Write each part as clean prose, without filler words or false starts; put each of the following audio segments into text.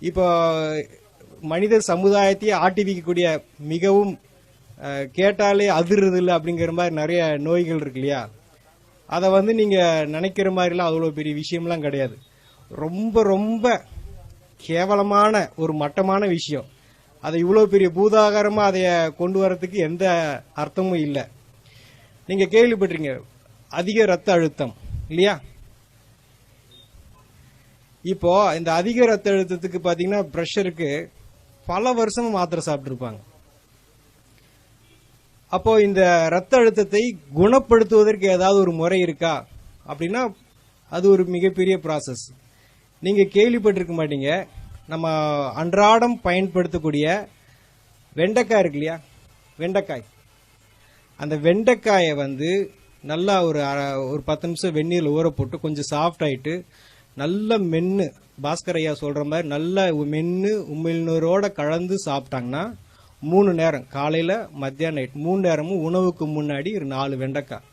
இப்போ மனித சமுதாயத்தையே ஆட்டி வைக்கக்கூடிய மிகவும் கேட்டாலே அதிர்றது இல்லை அப்படிங்கிற மாதிரி நிறைய நோய்கள் இருக்கு இல்லையா? அதை வந்து நீங்க நினைக்கிற மாதிரிலாம் அவ்வளோ பெரிய விஷயம்லாம் கிடையாது. ரொம்ப ரொம்ப கேவலமான ஒரு மட்டமான விஷயம். அதை இவ்வளோ பெரிய பூதாகாரமா அதைய கொண்டு வரதுக்கு எந்த அர்த்தமும் இல்லை. நீங்க கேள்விப்பட்டிருங்க அதிக ரத்த அழுத்தம் இல்லையா? இப்போ இந்த அதிக ரத்த அழுத்தத்துக்கு பாத்தீங்கன்னா பிரஷருக்கு பல வருஷம் மாத்திரை சாப்பிட்டு இருப்பாங்க. அப்போ இந்த ரத்த அழுத்தத்தை குணப்படுத்துவதற்கு ஏதாவது ஒரு முறை இருக்கா அப்படின்னா அது ஒரு மிகப்பெரிய ப்ராசஸ். நீங்க கேள்விப்பட்டிருக்க மாட்டீங்க, நம்ம அன்றாடம் பயன்படுத்தக்கூடிய வெண்டைக்காய் இருக்கு இல்லையா? வெண்டைக்காய், அந்த வெண்டைக்காயை வந்து நல்லா ஒரு 10 நிமிஷம் வெந்நீரில் ஊற போட்டு கொஞ்சம் சாஃப்ட் ஆயிட்டு நல்ல மென்னு, பாஸ்கர் ஐயா சொல்ற மாதிரி நல்ல மென்னு உமிழ்நீரோட கலந்து சாப்பிட்டாங்கன்னா 3 நேரம், காலையில மத்தியானம் நைட் 3 நேரமும் உணவுக்கு முன்னாடி ஒரு 4 வெண்டைக்காய்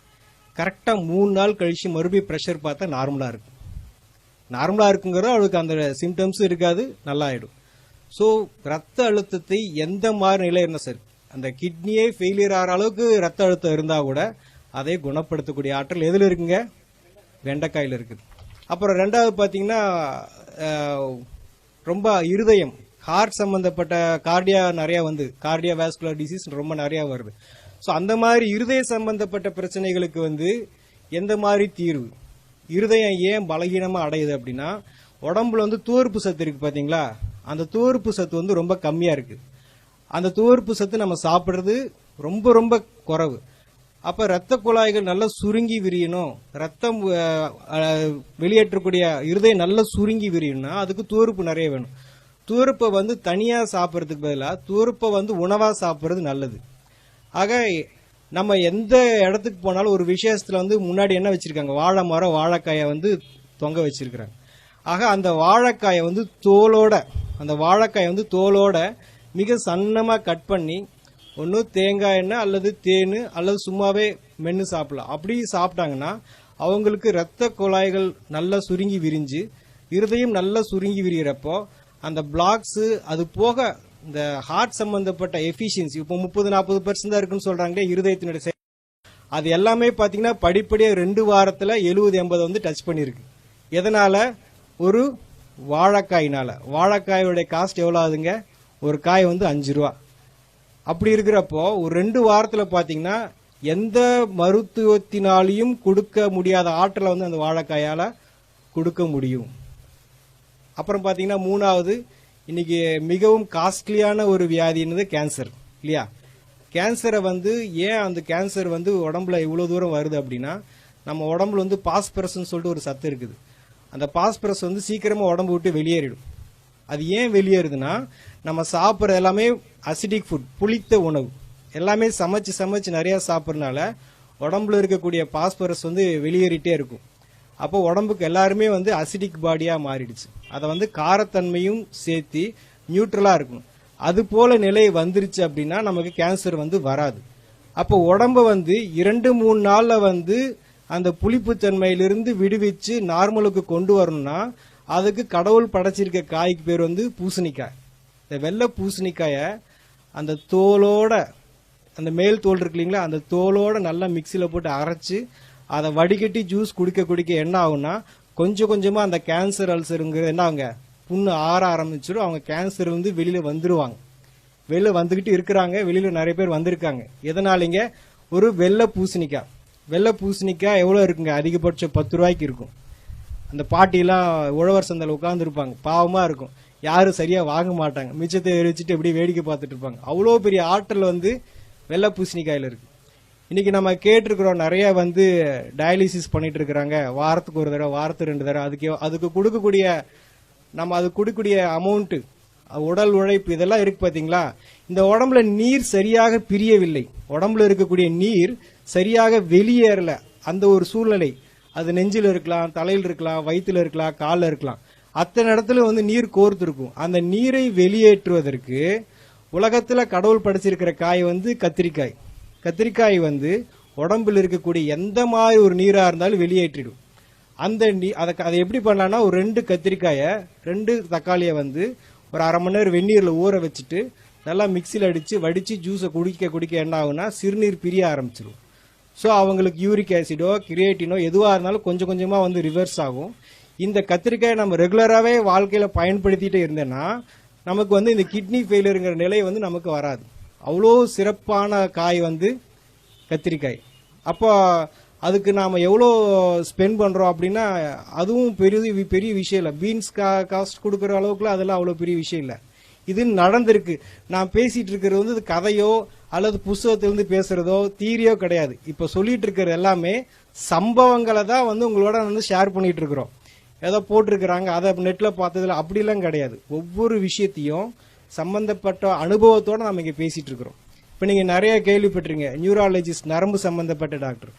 கரெக்டா 3 நாள் கழிச்சு மறுபடியும் பிரஷர் பார்த்தா நார்மலா இருக்கு. நார்மலா இருக்குங்கிறது அவளுக்கு அந்த சிம்டம்ஸ் இருக்காது, நல்லா ஆயிடும். ஸோ ரத்த அழுத்தத்தை எந்த மாதிரி நிலை இருந்தா சரி, அந்த கிட்னியே ஃபெயிலியர் ஆகிற அளவுக்கு ரத்த அழுத்தம் இருந்தா கூட அதை குணப்படுத்தக்கூடிய ஆற்றல் எதுல இருக்குங்க? வெண்டைக்காயில இருக்குது. அப்புறம் ரெண்டாவது பாத்தீங்கன்னா ரொம்ப இருதயம், ஹார்ட் சம்பந்தப்பட்ட கார்டியா நிறைய வந்து கார்டியா வாஸ்குலர் டிசீஸ் ரொம்ப நிறைய வருது. ஸோ அந்த மாதிரி இருதய சம்பந்தப்பட்ட பிரச்சனைகளுக்கு வந்து எந்த மாதிரி தீர்வு? இருதயம் ஏன் பலகீனமா அடையுது அப்படின்னா உடம்புல வந்து துவர்ப்பு சத்து இருக்கு பாத்தீங்களா? அந்த துவர்ப்பு சத்து வந்து ரொம்ப கம்மியா இருக்கு. அந்த துவர்ப்பு சத்து நம்ம சாப்பிடுறது ரொம்ப ரொம்ப குறைவு. அப்ப ரத்த குழாய்கள் நல்லா சுருங்கி விரியணும், ரத்தம் வெளியேற்றக்கூடிய இருதயம் நல்லா சுருங்கி விரியணும்னா அதுக்கு துவர்ப்பு நிறைய வேணும். துவர்ப்பை வந்து தனியா சாப்பிட்றதுக்கு பதிலாக துவர்ப்பை வந்து உணவா சாப்பிட்றது நல்லது. ஆக நம்ம எந்த இடத்துக்கு போனாலும் ஒரு விசேஷத்துல வந்து முன்னாடி என்ன வச்சிருக்காங்க? வாழை மரம், வாழைக்காயை வந்து தொங்க வச்சிருக்கிறாங்க. ஆக அந்த வாழைக்காயை வந்து தோலோட, அந்த வாழைக்காயை வந்து தோலோட மிக சன்னமா கட் பண்ணி ஒன்று தேங்காய் எண்ணெய் அல்லது தேன் அல்லது சும்மாவே மென்று சாப்பிடலாம். அப்படி சாப்பிட்டாங்கன்னா அவங்களுக்கு ரத்த குழாய்கள் நல்லா சுருங்கி விரிஞ்சு இருதயம் நல்லா சுருங்கி விரிகிறப்போ அந்த பிளாக்ஸ், அது போக இந்த ஹார்ட் சம்பந்தப்பட்ட எஃபிஷியன்சி இப்போ 30-40% தான் இருக்குன்னு சொல்றாங்களே இருதயத்தினுடைய, அது எல்லாமே பாத்தீங்கன்னா படிப்படியா 2 வாரத்துல 70-80 வந்து டச் பண்ணிருக்கு. எதனால? ஒரு வாழைக்காயினால. வாழைக்காயோட காஸ்ட் எவ்வளவு ஆகுதுங்க? ஒரு காய் வந்து 5 ரூபா. அப்படி இருக்கிறப்போ ஒரு 2 வாரத்துல பாத்தீங்கன்னா எந்த மருத்துவத்தினாலையும் கொடுக்க முடியாத ஆற்றலை வந்து அந்த வாழைக்காயால கொடுக்க முடியும். அப்புறம் பாத்தீங்கன்னா 3வது, இன்னைக்கு மிகவும் காஸ்ட்லியான ஒரு வியாதின்றது கேன்சர் இல்லையா? கேன்சரை வந்து ஏன் அந்த கேன்சர் வந்து உடம்புல இவ்வளவு தூரம் வருது அப்படின்னா நம்ம உடம்புல வந்து பாஸ்பரஸ் சொல்லிட்டு ஒரு சத்து இருக்குது. அந்த பாஸ்பரஸ் வந்து சீக்கிரமா உடம்பு விட்டு வெளியேறிடும். அது ஏன் வெளியேறுதுன்னா நம்ம சாப்பிட்ற எல்லாமே அசிடிக் ஃபுட், புளித்த உணவு எல்லாமே சமைச்சு சமைச்சு நிறைய சாப்பிட்றதுனால உடம்புல இருக்கக்கூடிய பாஸ்பரஸ் வந்து வெளியேறிட்டே இருக்கும். அப்போ உடம்புக்கு எல்லாருமே வந்து அசிடிக் பாடியா மாறிடுச்சு. அதை வந்து காரத்தன்மையும் சேர்த்து நியூட்ரலா இருக்கும். அது போல நிலை வந்துருச்சு அப்படின்னா நமக்கு கேன்சர் வந்து வராது. அப்போ உடம்ப வந்து 2-3 நாள்ல வந்து அந்த புளிப்புத்தன்மையிலிருந்து விடுவிச்சு நார்மலுக்கு கொண்டு வரணும்னா அதுக்கு கடவுள் படைச்சிருக்க காய்க்கு பேர் வந்து பூசணிக்காய். இந்த வெள்ளை பூசணிக்காய அந்த தோலோட, அந்த மேல் தோல் இருக்கு இல்லைங்களா, அந்த தோலோட நல்லா மிக்சியில போட்டு அரைச்சு அதை வடிகட்டி ஜூஸ் குடிக்க குடிக்க என்ன ஆகும்னா கொஞ்சம் கொஞ்சமா அந்த கேன்சர் அல்சருங்கிறது என்ன ஆகுங்க, புண்ணு ஆற ஆரம்பிச்சிடும். அவங்க கேன்சர் வந்து வெளியில வந்துருவாங்க. வெளியில வந்துகிட்டு இருக்கிறாங்க, வெளியில நிறைய பேர் வந்திருக்காங்க. எதனாலங்க? ஒரு வெள்ளை பூசணிக்காய். வெள்ளை பூசணிக்காய் எவ்வளவு இருக்குங்க? அதிகபட்சம் 10 ரூபாய்க்கு இருக்கும். அந்த பாட்டிலாம் உழவர் சந்தையில் உட்கார்ந்து இருப்பாங்க, பாவமா இருக்கும், யாரும் சரியா வாங்க மாட்டாங்க, மிச்சத்தை எரிச்சிட்டு எப்படி வேடிக்கை பார்த்துட்டு இருப்பாங்க. அவ்வளோ பெரிய ஆற்றல் வந்து வெள்ளை பூசணிக்காயில இருக்கு. இன்னைக்கு நம்ம கேட்டிருக்கிறோம் நிறைய வந்து டயாலிசிஸ் பண்ணிட்டு இருக்கிறாங்க, வாரத்துக்கு ஒரு தடவை, வாரத்துக்கு 2 தடவை. அதுக்கு கொடுக்கக்கூடிய நம்ம அது கொடுக்கக்கூடிய அமௌண்ட், உடல் உழைப்பு இதெல்லாம் இருக்கு பாத்தீங்களா? இந்த உடம்புல நீர் சரியாக பிரியவில்லை, உடம்புல இருக்கக்கூடிய நீர் சரியாக வெளியேறல. அந்த ஒரு சூழ்நிலை, அது நெஞ்சில் இருக்கலாம், தலையில் இருக்கலாம், வயிற்றுல இருக்கலாம், காலில் இருக்கலாம், அத்தனை இடத்துல வந்து நீர் கோர்த்து இருக்கும். அந்த நீரை வெளியேற்றுவதற்கு உலகத்துல கடவுள் படைச்சிருக்கிற காய் வந்து கத்திரிக்காய். கத்திரிக்காய் வந்து உடம்புல இருக்கக்கூடிய எந்த மாதிரி ஒரு நீரா இருந்தாலும் வெளியேற்றிடும். அந்த அதை எப்படி பண்ணலாம்னா ஒரு 2 கத்திரிக்காயை 2 தக்காளியை வந்து ஒரு அரை மணி நேரம் வெந்நீரில் ஊற வச்சுட்டு நல்லா மிக்சியில் அடித்து வடித்து ஜூஸை குடிக்க என்ன ஆகுனா சிறுநீர் பிரிய ஆரம்பிச்சிடும். ஸோ அவங்களுக்கு யூரிக் ஆசிடோ கிரியேட்டினோ எதுவாக இருந்தாலும் கொஞ்சம் கொஞ்சமாக வந்து ரிவர்ஸ் ஆகும். இந்த கத்திரிக்காயை நம்ம ரெகுலராகவே வாழ்க்கையில் பயன்படுத்திகிட்டே இருந்தேன்னா நமக்கு வந்து இந்த கிட்னி ஃபெயிலியருங்கிற நிலை வந்து நமக்கு வராது. அவ்வளோ சிறப்பான காய் வந்து கத்திரிக்காய். அப்போ அதுக்கு நாம் எவ்வளோ ஸ்பெண்ட் பண்ணுறோம் அப்படின்னா அதுவும் பெரிய விஷயம் இல்லை. பீன்ஸ் காஸ்ட் கொடுக்குற அளவுக்குலாம் அதெல்லாம் அவ்வளோ பெரிய விஷயம் இல்லை. இது நடந்திருக்கு. நான் பேசிட்டு இருக்கிறது வந்து கதையோ அல்லது புஸ்தகத்திலிருந்து பேசுறதோ தீரியோ கிடையாது. இப்போ சொல்லிட்டு இருக்கிறது எல்லாமே சம்பவங்களை தான் வந்து உங்களோட வந்து ஷேர் பண்ணிட்டு இருக்கிறோம். ஏதோ போட்டிருக்கிறாங்க அதை நெட்டில் பார்த்ததுல அப்படிலாம் கிடையாது. ஒவ்வொரு விஷயத்தையும் சம்பந்தப்பட்ட அனுபவத்தோடு நம்ம இங்கே பேசிட்டு இருக்கிறோம். இப்போ நீங்கள் நிறைய கேள்விப்பட்டிருங்க நியூராலஜிஸ்ட், நரம்பு சம்பந்தப்பட்ட டாக்டர்.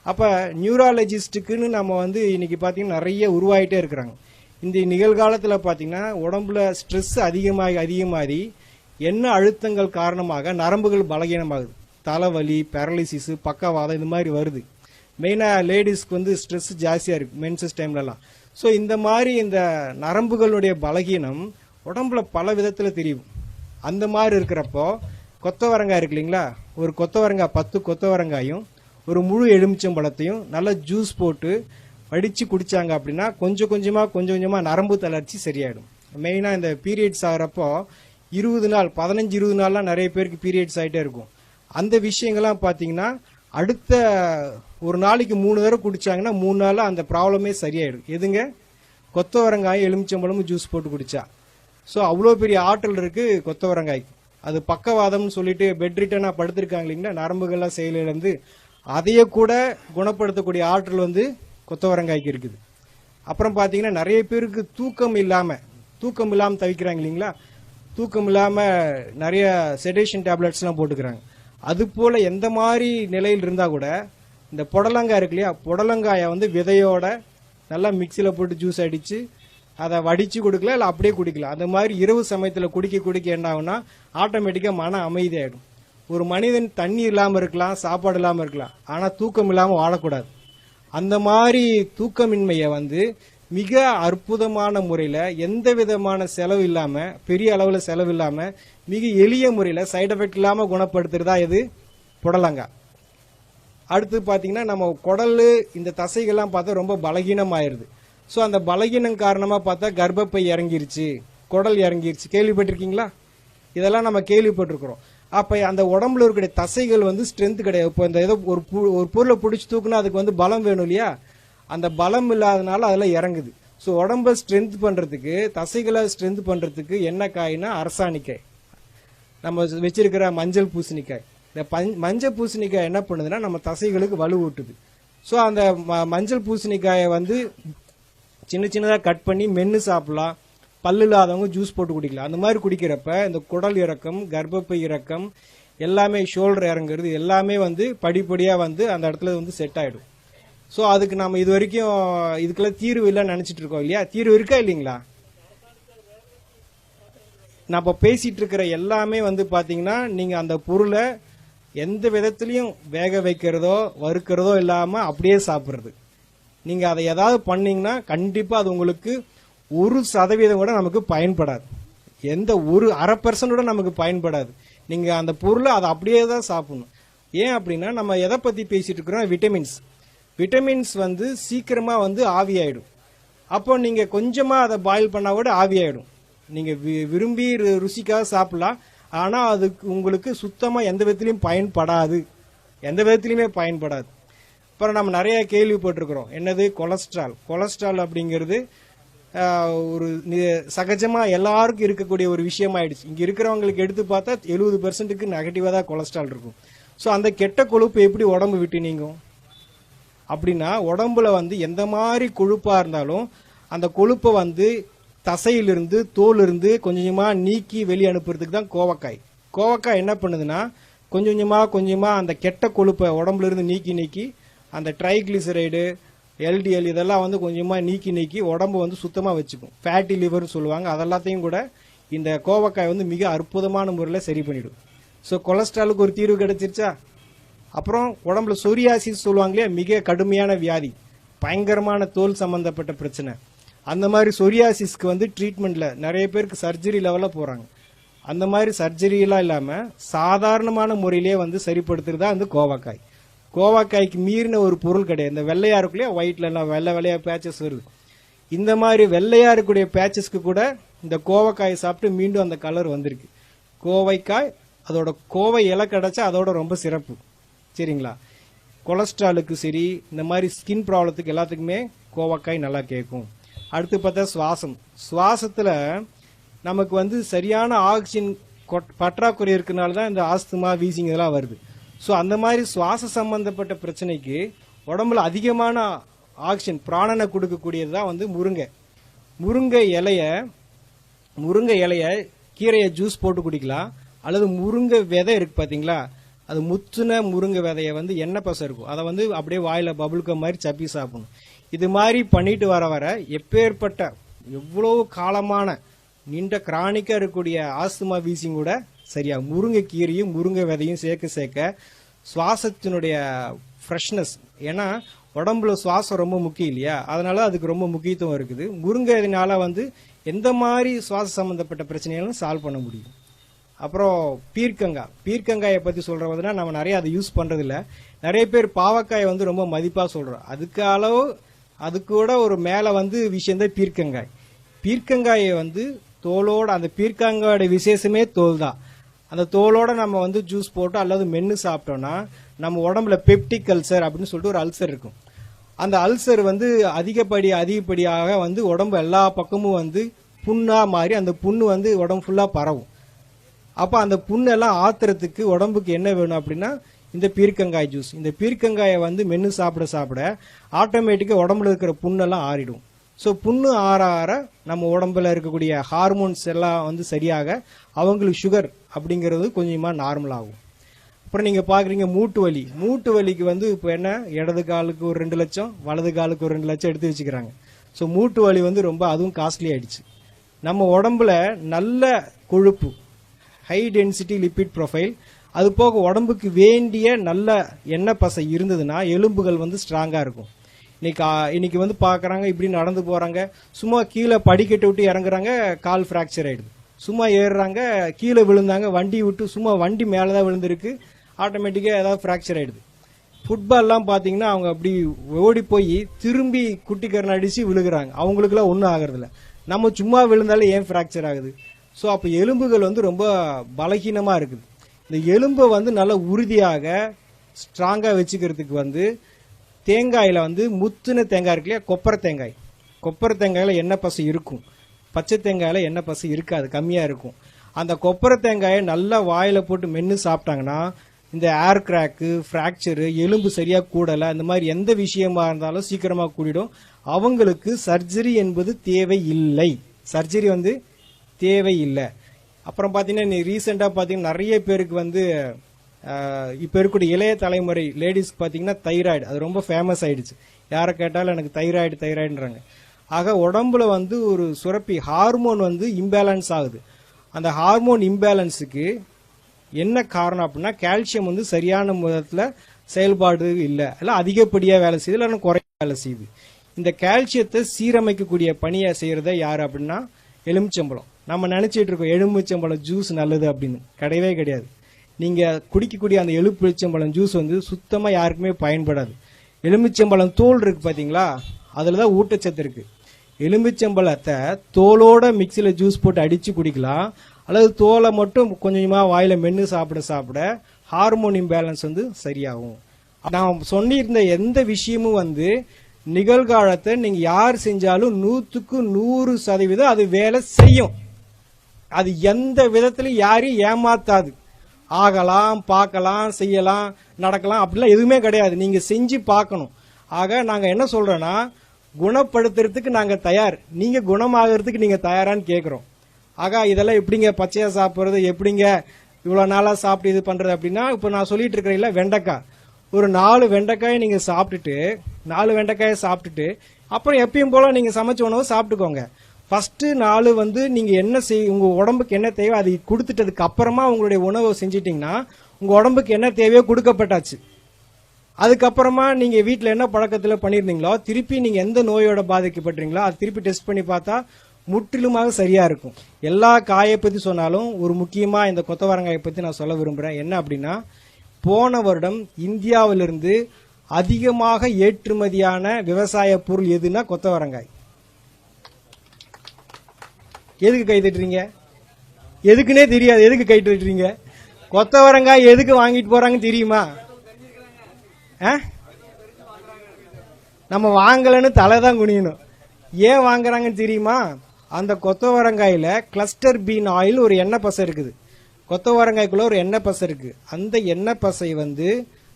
அப்போ நியூராலஜிஸ்ட்டுக்குன்னு நம்ம வந்து இன்னைக்கு பார்த்தீங்கன்னா நிறைய உருவாகிட்டே இருக்கிறாங்க. இந்த நிகழ்காலத்தில் பார்த்தீங்கன்னா உடம்புல ஸ்ட்ரெஸ் அதிகமாகி என்ன அழுத்தங்கள் காரணமாக நரம்புகள் பலகீனமாகுது. தலைவலி, பேரலிசிஸ், பக்கவாதம் இந்த மாதிரி வருது. மெயினாக லேடிஸ்க்கு வந்து ஸ்ட்ரெஸ் ஜாஸ்தியாக இருக்குது மென்சஸ் டைம்லலாம். ஸோ இந்த மாதிரி இந்த நரம்புகளுடைய பலகீனம் உடம்புல பல விதத்தில் தெரியும். அந்த மாதிரி இருக்கிறப்போ கொத்தவரங்காய் இருக்கு இல்லைங்களா, ஒரு கொத்தவரங்காய் 10 கொத்தவரங்காயும் ஒரு முழு எலுமிச்சம்பழத்தையும் நல்லா ஜூஸ் போட்டு வடித்து குடித்தாங்க அப்படின்னா கொஞ்சம் கொஞ்சமாக நரம்பு தளர்ச்சி சரியாயிடும். மெயினாக இந்த பீரியட்ஸ் ஆகிறப்போ 20 நாள் 15-20 நாள்லாம் நிறைய பேருக்கு பீரியட்ஸ் ஆகிட்டே இருக்கும். அந்த விஷயங்கள்லாம் பார்த்தீங்கன்னா அடுத்த ஒரு நாளைக்கு 3 தடவை குடிச்சாங்கன்னா 3 நாளில் அந்த ப்ராப்ளமே சரியாயிடும். எதுங்க? கொத்தவரங்காய் எலுமிச்சம்பழமும் ஜூஸ் போட்டு குடிச்சா. ஸோ அவ்வளோ பெரிய ஆற்றல் இருக்குது கொத்தவரங்காய்க்கு. அது பக்கவாதம்னு சொல்லிட்டு பெட் ரிட்டனாக படுத்திருக்காங்க இல்லைங்களா, நரம்புகள்லாம் செயலிழந்து அதையே கூட குணப்படுத்தக்கூடிய ஆற்றல் வந்து கொத்தவரங்காய்க்கு இருக்குது. அப்புறம் பார்த்தீங்கன்னா நிறைய பேருக்கு தூக்கம் இல்லாமல் தவிக்கிறாங்க இல்லைங்களா, தூக்கம் இல்லாமல் நிறைய செடேஷன் டேப்லெட்ஸ்லாம் போட்டுக்கிறாங்க. அது போல் எந்த மாதிரி நிலையில் இருந்தால் கூட இந்த புடலங்காய் இருக்கு இல்லையா, புடலங்காயை வந்து விதையோட நல்லா மிக்சியில் போட்டு ஜூஸ் அடித்து அதை வடித்து கொடுக்கலாம், இல்லை அப்படியே குடிக்கலாம். அந்த மாதிரி இரவு சமயத்தில் குடிக்க என்ன ஆகுனா ஆட்டோமேட்டிக்காக மன அமைதியாகிடும். ஒரு மனிதன் தண்ணி இல்லாமல் இருக்கலாம், சாப்பாடு இல்லாமல் இருக்கலாம், ஆனால் தூக்கம் இல்லாமல் வாழக்கூடாது. அந்த மாதிரி தூக்கமின்மையை வந்து மிக அற்புதமான முறையில் எந்த விதமான செலவு இல்லாமல், பெரிய அளவில் செலவு இல்லாமல், மிக எளிய முறையில் சைடு எஃபெக்ட் இல்லாமல் குணப்படுத்துறதா இது புடலங்காய். அடுத்து பார்த்தீங்கன்னா நம்ம குடல் இந்த தசைகள்லாம் பார்த்தா ரொம்ப பலகீனமாயிருது. ஸோ அந்த பலகீனம் காரணமாக பார்த்தா கர்ப்பப்பை இறங்கிருச்சு, குடல் இறங்கிருச்சு, கேள்விப்பட்டிருக்கீங்களா? இதெல்லாம் நம்ம கேள்விப்பட்டிருக்கிறோம். அப்போ அந்த உடம்புல இருக்கிற தசைகள் வந்து ஸ்ட்ரென்த் கிடையாது. இப்போ இந்த ஏதோ ஒரு பொருளை பிடிச்சி தூக்குனா அதுக்கு வந்து பலம் வேணும் இல்லையா, அந்த பலம் இல்லாதனால அதெல்லாம் இறங்குது. ஸோ உடம்பை ஸ்ட்ரென்த் பண்ணுறதுக்கு, தசைகளை ஸ்ட்ரென்த் பண்ணுறதுக்கு என்ன காய்னா அரசாணிக்காய், நம்ம வச்சிருக்கிற மஞ்சள் பூசணிக்காய். இந்த மஞ்சள் பூசணிக்காய் என்ன பண்ணுதுன்னா நம்ம தசைகளுக்கு வலு ஊட்டுது. ஸோ அந்த மஞ்சள் பூசணிக்காயை வந்து சின்னதாக கட் பண்ணி மென்று சாப்பிடலாம். பல்லு இல்லாதவங்க ஜூஸ் போட்டு குடிக்கலாம். அந்த மாதிரி குடிக்கிறப்ப இந்த குடல் இறக்கம், கர்ப்பப்பை இறக்கம் எல்லாமே, ஷோல்டர் இறங்குறது எல்லாமே வந்து படிப்படியாக வந்து அந்த இடத்துல வந்து செட் ஆகிடும். ஸோ அதுக்கு நம்ம இது வரைக்கும் இதுக்கெல்லாம் தீர்வு இல்லைன்னு நினச்சிட்டு இருக்கோம் இல்லையா, தீர்வு இருக்கா இல்லைங்களா? நம்ம பேசிட்டு இருக்கிற எல்லாமே வந்து பார்த்தீங்கன்னா நீங்கள் அந்த பொருளை எந்த விதத்துலையும் வேக வைக்கிறதோ வறுக்கிறதோ இல்லாமல் அப்படியே சாப்பிட்றது. நீங்கள் அதை ஏதாவது பண்ணீங்கன்னா கண்டிப்பாக அது உங்களுக்கு 1% கூட நமக்கு பயன்படாது. எந்த ஒரு 0.5% கூட நமக்கு பயன்படாது. நீங்கள் அந்த பொருளை அதை அப்படியே தான் சாப்பிடணும். ஏன் அப்படின்னா நம்ம எதை பற்றி பேசிட்டு இருக்கிறோம், விட்டமின்ஸ் வந்து சீக்கிரமாக வந்து ஆவியாயிடும். அப்போ நீங்கள் கொஞ்சமாக அதை பாயில் பண்ணால் கூட ஆவியாயிடும். நீங்கள் விரும்பி ருசிக்காக சாப்பிடலாம், ஆனால் அதுக்கு உங்களுக்கு சுத்தமாக எந்த விதத்துலையும் பயன்படாது. அப்புறம் நம்ம நிறைய கேள்விப்பட்டிருக்கிறோம், என்னது கொலஸ்ட்ரால் அப்படிங்கிறது ஒரு சகஜமாக எல்லாருக்கும் இருக்கக்கூடிய ஒரு விஷயமாயிடுச்சு. இங்கே இருக்கிறவங்களுக்கு எடுத்து பார்த்தா 70%க்கு நெகட்டிவாக தான் கொலஸ்ட்ரால் இருக்கும். ஸோ அந்த கெட்ட கொழுப்பு எப்படி உடம்பு விட்டு நீங்கும் அப்படின்னா, உடம்புல வந்து எந்த மாதிரி கொழுப்பாக இருந்தாலும் அந்த கொழுப்பை வந்து தசையிலிருந்து தோலிருந்து கொஞ்சமாக நீக்கி வெளியே அனுப்புறதுக்கு தான் கோவக்காய் என்ன பண்ணுதுன்னா கொஞ்சமாக அந்த கெட்ட கொழுப்பை உடம்புல இருந்து நீக்கி அந்த ட்ரைகிளிசரைடு, எல்டிஎல் இதெல்லாம் வந்து கொஞ்சமாக நீக்கி உடம்பு வந்து சுத்தமாக வச்சுக்கும். ஃபேட்டி லிவர்னு சொல்லுவாங்க. அதெல்லாத்தையும் கூட இந்த கோவக்காய் வந்து மிக அற்புதமான முறையில் சரி பண்ணிடும். ஸோ கொலஸ்ட்ராலுக்கு ஒரு தீர்வு கிடைச்சிருச்சா. அப்புறம் உடம்புல சொரியாசிஸ் சொல்லுவாங்க இல்லையா, மிக கடுமையான வியாதி, பயங்கரமான தோல் சம்பந்தப்பட்ட பிரச்சனை. அந்த மாதிரி சொரியாசிஸ்க்கு வந்து ட்ரீட்மெண்ட்ல நிறைய பேருக்கு சர்ஜரி லெவல்ல போறாங்க. அந்த மாதிரி சர்ஜரி எல்லாம் இல்லாம சாதாரணமான முறையிலேயே வந்து சரிப்படுத்துறதா வந்து கோவக்காய். கோவக்காய்க்கு மீறின ஒரு பொருள் கிடையாது. இந்த வெள்ளையா இருக்குல்லையா, ஒயிட்ல எல்லாம் வெள்ளை வெள்ளையா பேச்சஸ் வருது. இந்த மாதிரி வெள்ளையா இருக்கக்கூடிய பேச்சஸ்க்கு கூட இந்த கோவக்காயை சாப்பிட்டு மீண்டும் அந்த கலர் வந்திருக்கு. கோவைக்காய் அதோட கோவை இலை கிடைச்சா அதோட ரொம்ப சிறப்பு. சரிங்களா? கொலஸ்ட்ராலுக்கு சரி, இந்த மாதிரி ஸ்கின் ப்ராப்ளத்துக்கு எல்லாத்துக்குமே கோவக்காய் நல்லா கேட்கும். அடுத்து பார்த்தா சுவாசத்துல நமக்கு வந்து சரியான ஆக்சிஜன் பற்றாக்குறை இருக்கனால தான் இந்த ஆஸ்துமா, வீசிங் இதெல்லாம் வருது. ஸோ அந்த மாதிரி சுவாச சம்பந்தப்பட்ட பிரச்சனைக்கு உடம்புல அதிகமான ஆக்சிஜன் பிராணனை கொடுக்கக்கூடியது தான் வந்து முருங்கை இலைய கீரையை ஜூஸ் போட்டு குடிக்கலாம். அல்லது முருங்கை விதை இருக்கு பாத்தீங்களா, அது முத்துன முருங்கை விதைய வந்து எண்ணெய் பசை இருக்கும், அதை வந்து அப்படியே வாயில பபுள்க மாதிரி சப்பி சாப்பிடணும். இது மாதிரி பண்ணிட்டு வர எப்பேற்பட்ட எவ்வளவு காலமான நீண்ட கிரானிக்கா இருக்கக்கூடிய ஆஸ்துமா, வீசிங் கூட சரியா. முருங்கை கீரையும் முருங்கை விதையும் சேர்க்க சுவாசத்தினுடைய ஃப்ரெஷ்னஸ், ஏன்னா உடம்புல சுவாசம் ரொம்ப முக்கியம் இல்லையா, அதனால அதுக்கு ரொம்ப முக்கியத்துவம் இருக்குது. முருங்கைனால வந்து எந்த மாதிரி சுவாச சம்பந்தப்பட்ட பிரச்சனைகளும் சால்வ் பண்ண முடியும். அப்புறம் பீர்க்கங்காயை பத்தி சொல்றதுனா நம்ம நிறைய அதை யூஸ் பண்றது இல்ல. நிறைய பேர் பாவக்காயை வந்து ரொம்ப மதிப்பா சொல்றோம். அது கூட ஒரு மேல வந்து விஷயம் தான் பீர்க்கங்காயை வந்து தோலோட, அந்த பீர்க்கங்காயோட விசேஷமே தோல் தான். அந்த தோலோட நம்ம வந்து ஜூஸ் போட்டு அல்லது மென்னு சாப்பிட்டோம்னா நம்ம உடம்புல பெப்டிக் அல்சர் அப்படின்னு சொல்லிட்டு ஒரு அல்சர் இருக்கும். அந்த அல்சர் வந்து அதிகப்படியாக வந்து உடம்பு எல்லா பக்கமும் வந்து புண்ணா மாறி அந்த புண்ணு வந்து உடம்பு ஃபுல்லா பரவும். அப்ப அந்த புண்ணெல்லாம் ஆத்துறதுக்கு உடம்புக்கு என்ன வேணும் அப்படின்னா இந்த பீர்க்கங்காய் ஜூஸ். இந்த பீர்க்கங்காயை வந்து மென்னு சாப்பிட ஆட்டோமேட்டிக்கா உடம்புல இருக்கிற புண்ணெல்லாம் ஆறிடும். ஸோ புண்ணு ஆற நம்ம உடம்புல இருக்கக்கூடிய ஹார்மோன்ஸ் எல்லாம் வந்து சரியாக அவங்களுக்கு சுகர் அப்படிங்கிறது கொஞ்சமா நார்மல் ஆகும். அப்புறம் நீங்க பாக்குறீங்க மூட்டு வலிக்கு வந்து இப்போ என்ன, இடது காலுக்கு ஒரு 2 லட்சம், வலது காலுக்கு ஒரு 2 லட்சம் எடுத்து வச்சுக்கிறாங்க. ஸோ மூட்டு வலி வந்து ரொம்ப அதுவும் காஸ்ட்லி ஆயிடுச்சு. நம்ம உடம்புல நல்ல கொழுப்பு, ஹை டென்சிட்டி லிபிட் ப்ரொஃபைல், அது போக உடம்புக்கு வேண்டிய நல்ல எண்ணெய் பசை இருந்ததுன்னா எலும்புகள் வந்து ஸ்ட்ராங்கா இருக்கும். இன்னைக்கு வந்து பாக்குறாங்க, இப்படி நடந்து போறாங்க, சும்மா கீழே படிக்கட்டு விட்டு இறங்குறாங்க, கால் பிராக்சர் ஆயிடுது. சும்மா ஏறுறாங்க, கீழே விழுந்தாங்க, வண்டி விட்டு சும்மா வண்டி மேலதான் விழுந்திருக்கு, ஆட்டோமேட்டிக்கா ஏதாவது பிராக்சர் ஆயிடுது. ஃபுட்பால்லாம் பாத்தீங்கன்னா அவங்க அப்படி ஓடி போய் திரும்பி குட்டிக்கரணை அடிச்சு விழுகிறாங்க, அவங்களுக்கு எல்லாம் ஒன்னும் ஆகுறது இல்ல. நம்ம சும்மா விழுந்தாலும் ஏன் பிராக்சர் ஆகுது? ஸோ அப்ப எலும்புகள் வந்து ரொம்ப பலகீனமா இருக்குது. இந்த எலும்பை வந்து நல்லா உறுதியாக ஸ்ட்ராங்கா வச்சுக்கிறதுக்கு வந்து தேங்காயில வந்து முத்துன தேங்காய் இருக்கு இல்லையா, கொப்பரை தேங்காயில எண்ணெய் பசை இருக்கும், பச்சை தேங்காயில எண்ணெய் பசை இருக்காது, கம்மியா இருக்கும். அந்த கொப்பரை தேங்காயை நல்லா வாயில போட்டு மென்னு சாப்பிட்டாங்கன்னா இந்த ஏர் கிராக்கு, பிராக்சரு, எலும்பு சரியா கூடல, இந்த மாதிரி எந்த விஷயமா இருந்தாலும் சீக்கிரமா கூடிடும். அவங்களுக்கு சர்ஜரி என்பது தேவையில்லை. அப்புறம் பாத்தீங்கன்னா ரீசெண்டா பாத்தீங்கன்னா நிறைய பேருக்கு வந்து இப்ப இருக்கக்கூடிய இளைய தலைமுறை லேடிஸ்க்கு பாத்தீங்கன்னா தைராய்டு, அது ரொம்ப ஃபேமஸ் ஆயிடுச்சு. யாரை கேட்டாலும் எனக்கு தைராய்டுன்றாங்க. ஆக உடம்புல வந்து ஒரு சுரப்பி ஹார்மோன் வந்து இம்பேலன்ஸ் ஆகுது. அந்த ஹார்மோன் இம்பேலன்ஸுக்கு என்ன காரணம் அப்படின்னா கால்சியம் வந்து சரியான விதத்துல செயல்பாடு இல்லை, அதிகப்படியா வேலை செய்யுது, இல்லை குறைய வேலை செய்யுது. இந்த கால்சியத்தை சீரமைக்கக்கூடிய பணியை செய்யறத யாரு அப்படின்னா எலுமிச்சம்பழம். நம்ம நினைச்சிட்டு இருக்கோம் எலுமிச்சம்பழம் ஜூஸ் நல்லது அப்படின்னு, கிடையவே கிடையாது. நீங்க குடிக்கக்கூடிய அந்த எலுமிச்சம்பழம் ஜூஸ் வந்து சுத்தமா யாருக்குமே பயன்படாது. எலுமிச்சம்பழம் தோல் இருக்கு பாத்தீங்களா, அதுலதான் ஊட்டச்சத்து இருக்கு. எலுமிச்சம்பழத்தை தோலோட மிக்சியில ஜூஸ் போட்டு அடிச்சு குடிக்கலாம், அல்லது தோலை மட்டும் கொஞ்சமா வாயில மென்னு சாப்பிட ஹார்மோன் இம்பேலன்ஸ் வந்து சரியாகும். நான் சொன்னிருந்த எந்த விஷயமும் வந்து நிகழ்காலத்தை நீங்க யார் செஞ்சாலும் 100க்கு 100% அது வேலை செய்யும். அது எந்த விதத்திலும் யாரையும் ஏமாத்தாது. ஆகலாம், பார்க்கலாம், செய்யலாம், நடக்கலாம், அப்படிலாம் எதுவுமே கிடையாது. நீங்க செஞ்சு பார்க்கணும். ஆக நாங்க என்ன சொல்றோம்னா, குணப்படுத்துறதுக்கு நாங்க தயார், நீங்க குணமாகறதுக்கு நீங்க தயாரான்னு கேட்கிறோம். ஆக இதெல்லாம் எப்படிங்க பச்சையா சாப்பிடுறது, எப்படிங்க இவ்வளவு நாளா சாப்பிட்டு இது பண்றது அப்படின்னா, இப்ப நான் சொல்லிட்டு இருக்கிறேன்ல வெண்டைக்காய், ஒரு 4 வெண்டைக்காயை நீங்க சாப்பிட்டுட்டு அப்புறம் எப்பயும் போல நீங்க சமைச்ச உணவு சாப்பிட்டுக்கோங்க. ஃபர்ஸ்ட் 4 வந்து நீங்க என்ன உங்க உடம்புக்கு என்ன தேவை அதை கொடுத்துட்டதுக்கு அப்புறமா உங்களுடைய உணவை செஞ்சிட்டீங்கன்னா உங்க உடம்புக்கு என்ன தேவையோ கொடுக்கப்பட்டாச்சு. அதுக்கப்புறமா நீங்க வீட்டில் என்ன பழக்கத்தில் பண்ணியிருந்தீங்களோ திருப்பி நீங்க எந்த நோயோட பாதிக்கப்பட்டீங்களோ அது திருப்பி டெஸ்ட் பண்ணி பார்த்தா முற்றிலுமாக சரியா இருக்கும். எல்லா காயை பத்தி சொன்னாலும் ஒரு முக்கியமா இந்த கொத்தவரங்காயை பத்தி நான் சொல்ல விரும்புறேன். என்ன அப்படின்னா, போன வருடம் இந்தியாவிலிருந்து அதிகமாக ஏற்றுமதியான விவசாய பொருள் எதுனா கொத்தவரங்காய். எதுக்கு கை தட்டுறீங்க? எதுக்குன்னே தெரியாது, எதுக்கு கை தட்டுறீங்க? கொத்தவரங்காய் எதுக்கு வாங்கிட்டு போறாங்கன்னு தெரியுமா? நம்ம வாங்கலன்னு தலை தான் குனியணும். ஏன் வாங்குறாங்கன்னு தெரியுமா? அந்த கொத்தவரங்காயில கிளஸ்டர் பீன் ஆயில் ஒரு எண்ணெய் பசை இருக்குது. கொத்தவரங்காய்க்குள்ள ஒரு எண்ணெய் பசை இருக்கு. அந்த எண்ணெய் பசை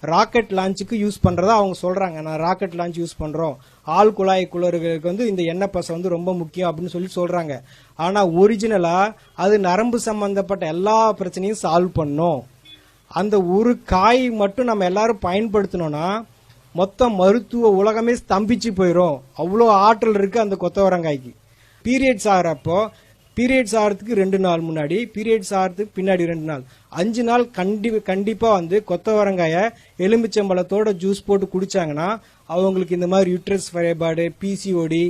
ராக்கெட் லான்ச்சுக்கு யூஸ் பண்றதா அவங்க சொல்றாங்க. நான் ராக்கெட் லான்ச் யூஸ் பண்றோம், ஆள் குழாய் குளறுகளுக்கு இந்த எண்ணெய் பசை ரொம்ப முக்கியம் அப்படின்னு சொல்லி சொல்றாங்க. ஆனா ஒரிஜினலா அது நரம்பு சம்பந்தப்பட்ட எல்லா பிரச்சனையும் சால்வ் பண்ணும். அந்த ஒரு காய் மட்டும் நம்ம எல்லாரும் பயன்படுத்தணும்னா மொத்த மருத்துவ உலகமே ஸ்தம்பிச்சு போயிடும். அவ்வளோ ஆற்றல் இருக்கு அந்த கொத்தவரங்காய்க்கு. பீரியட்ஸ் ஆகிறப்போ, பீரியட்ஸ் ஆகிறதுக்கு 2 நாள் முன்னாடி, பீரியட்ஸ் ஆகிறதுக்கு பின்னாடி 2 நாள், 5 நாள் கண்டிப்பா கொத்தவரங்காய எலுமிச்சம்பழத்தோட ஜூஸ் போட்டு குடிச்சாங்கன்னா அவங்களுக்கு இந்த மாதிரி யூட்ரஸ் ஃபைபார்டு, பிசிஓடி,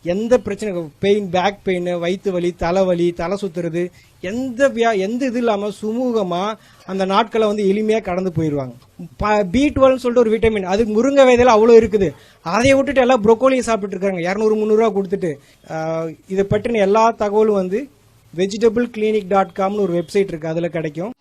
எந்த பிரச்சனை, பெயின், பேக் பெயின், வயிற்று வலி, தலைவலி, தலை சுத்துறது, எந்த இது இல்லாம சுமூகமா அந்த நாட்களை எளிமையா கடந்து போயிருவாங்க. B12 சொல்லிட்டு ஒரு விட்டமின், அது முருங்கை விதையில அவ்வளவு இருக்குது. அதை விட்டுட்டு எல்லாம் புரோக்கோலியும் சாப்பிட்டு இருக்காங்க 200-300 ரூபா கொடுத்துட்டு. இதை பற்றின எல்லா தகவலும் vegetableclinic.com ஒரு வெப்சைட் இருக்கு, அதுல கிடைக்கும்.